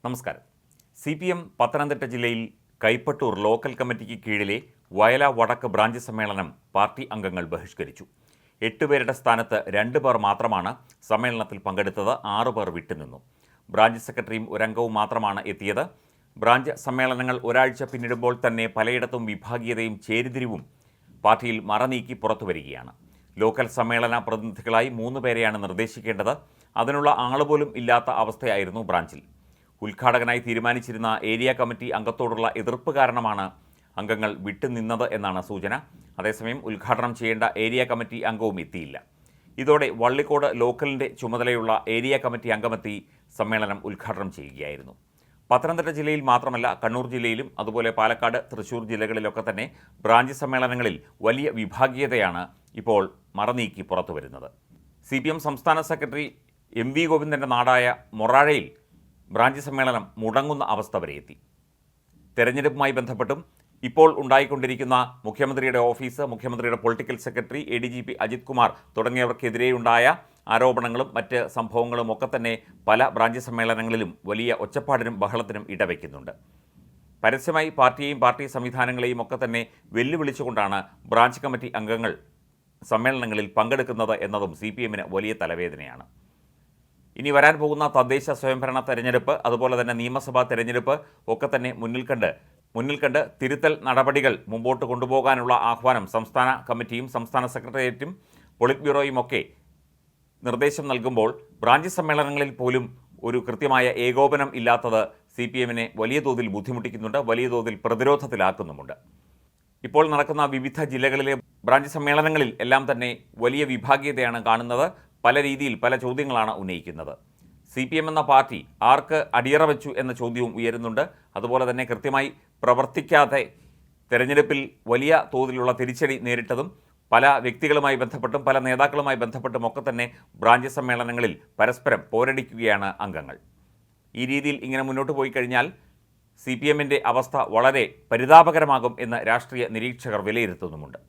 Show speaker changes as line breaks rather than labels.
നമസ്കാരം. CPM പത്തനംതിട്ട ജില്ലയിൽ Kaipattoor local കമ്മിറ്റിക്ക് കീഴിലെ വയല വടക്ക് ബ്രാഞ്ച് സമ്മേളനം പാർട്ടി അംഗങ്ങൾ ബഹിഷ്കരിച്ചു. 8 പേരുടെ സ്ഥാനത്ത് 2 പേർ മാത്രമാണ് സമ്മേളനത്തിൽ പങ്കെടുത്തത്. 6 പേർ വിട്ടുനിന്നു. ബ്രാഞ്ച് സെക്രട്ടറിയും ഒരംഗവും മാത്രമാണ് എത്തിയത്. ബ്രാഞ്ച് സമ്മേളനങ്ങൾ ഒരാഴ്ച പിന്നിടുമ്പോൾ തന്നെ പലയിടത്തും വിഭാഗീയതയും ചേരിതിരിവും പാർട്ടിയിൽ മറനീക്കി പുറത്തുവരികയാണ്. ലോക്കൽ സമ്മേളന പ്രതിനിധികളായി 3 പേരെയാണ് നിർദ്ദേശിക്കേണ്ടത്. അതിനുള്ള ആളുപോലും ഇല്ലാത്ത അവസ്ഥയായിരുന്നു ബ്രാഞ്ചിൽ. ഉദ്ഘാടകനായി തീരുമാനിച്ചിരുന്ന ഏരിയ കമ്മിറ്റി അംഗത്തോടുള്ള എതിർപ്പ് കാരണമാണ് അംഗങ്ങൾ വിട്ടുനിന്നത് എന്നാണ് സൂചന. അതേസമയം ഉദ്ഘാടനം ചെയ്യേണ്ട ഏരിയ കമ്മിറ്റി അംഗവും എത്തിയില്ല. ഇതോടെ വള്ളിക്കോട് ലോക്കലിൻ്റെ ചുമതലയുള്ള ഏരിയ കമ്മിറ്റി അംഗമെത്തി സമ്മേളനം ഉദ്ഘാടനം ചെയ്യുകയായിരുന്നു. പത്തനംതിട്ട ജില്ലയിൽ മാത്രമല്ല, കണ്ണൂർ ജില്ലയിലും അതുപോലെ പാലക്കാട്, തൃശ്ശൂർ ജില്ലകളിലൊക്കെ തന്നെ ബ്രാഞ്ച് സമ്മേളനങ്ങളിൽ വലിയ വിഭാഗീയതയാണ് ഇപ്പോൾ മറനീക്കി പുറത്തുവരുന്നത്. CPM സംസ്ഥാന സെക്രട്ടറി MV ഗോവിന്ദൻ്റെ നാടായ മൊറാഴയിൽ ബ്രാഞ്ച് സമ്മേളനം മുടങ്ങുന്ന അവസ്ഥ വരെ എത്തി. തെരഞ്ഞെടുപ്പുമായി ബന്ധപ്പെട്ടും ഇപ്പോൾ ഉണ്ടായിക്കൊണ്ടിരിക്കുന്ന മുഖ്യമന്ത്രിയുടെ ഓഫീസ്, മുഖ്യമന്ത്രിയുടെ political secretary, ADGP Ajith Kumar തുടങ്ങിയവർക്കെതിരെയുണ്ടായ ആരോപണങ്ങളും മറ്റ് സംഭവങ്ങളും ഒക്കെ തന്നെ പല ബ്രാഞ്ച് സമ്മേളനങ്ങളിലും വലിയ ഒച്ചപ്പാടിനും ബഹളത്തിനും ഇടവയ്ക്കുന്നുണ്ട്. പരസ്യമായി പാർട്ടിയെയും പാർട്ടി സംവിധാനങ്ങളെയും ഒക്കെ തന്നെ വെല്ലുവിളിച്ചുകൊണ്ടാണ് ബ്രാഞ്ച് കമ്മിറ്റി അംഗങ്ങൾ സമ്മേളനങ്ങളിൽ പങ്കെടുക്കുന്നത് എന്നതും CPMന് വലിയ തലവേദനയാണ്. ഇനി വരാൻ പോകുന്ന തദ്ദേശ സ്വയംഭരണ തെരഞ്ഞെടുപ്പ്, അതുപോലെ തന്നെ നിയമസഭാ തെരഞ്ഞെടുപ്പ് ഒക്കെ തന്നെ മുന്നിൽ കണ്ട് തിരുത്തൽ നടപടികൾ മുമ്പോട്ട് കൊണ്ടുപോകാനുള്ള ആഹ്വാനം സംസ്ഥാന കമ്മിറ്റിയും സംസ്ഥാന സെക്രട്ടേറിയറ്റും പോളിറ്റ് ബ്യൂറോയും ഒക്കെ നിർദ്ദേശം നൽകുമ്പോൾ ബ്രാഞ്ച് സമ്മേളനങ്ങളിൽ പോലും ഒരു കൃത്യമായ ഏകോപനം ഇല്ലാത്തത് CPMനെ വലിയ തോതിൽ ബുദ്ധിമുട്ടിക്കുന്നുണ്ട്, വലിയ തോതിൽ പ്രതിരോധത്തിലാക്കുന്നുമുണ്ട്. ഇപ്പോൾ നടക്കുന്ന വിവിധ ജില്ലകളിലെ ബ്രാഞ്ച് സമ്മേളനങ്ങളിൽ എല്ലാം തന്നെ വലിയ വിഭാഗീയതയാണ് കാണുന്നത്. പല രീതിയിൽ പല ചോദ്യങ്ങളാണ് ഉന്നയിക്കുന്നത്. CPM എന്ന പാർട്ടി ആർക്ക് അടിയറ വെച്ചു എന്ന ചോദ്യവും ഉയരുന്നുണ്ട്. അതുപോലെ തന്നെ കൃത്യമായി പ്രവർത്തിക്കാതെ തെരഞ്ഞെടുപ്പിൽ വലിയ തോതിലുള്ള തിരിച്ചടി നേരിട്ടതും പല വ്യക്തികളുമായി ബന്ധപ്പെട്ടും പല നേതാക്കളുമായി ബന്ധപ്പെട്ടും ഒക്കെ തന്നെ ബ്രാഞ്ച് സമ്മേളനങ്ങളിൽ പരസ്പരം പോരടിക്കുകയാണ് അംഗങ്ങൾ. ഈ രീതിയിൽ ഇങ്ങനെ മുന്നോട്ട് പോയി കഴിഞ്ഞാൽ CPMൻ്റെ അവസ്ഥ വളരെ പരിതാപകരമാകും എന്ന് രാഷ്ട്രീയ നിരീക്ഷകർ വിലയിരുത്തുന്നുമുണ്ട്.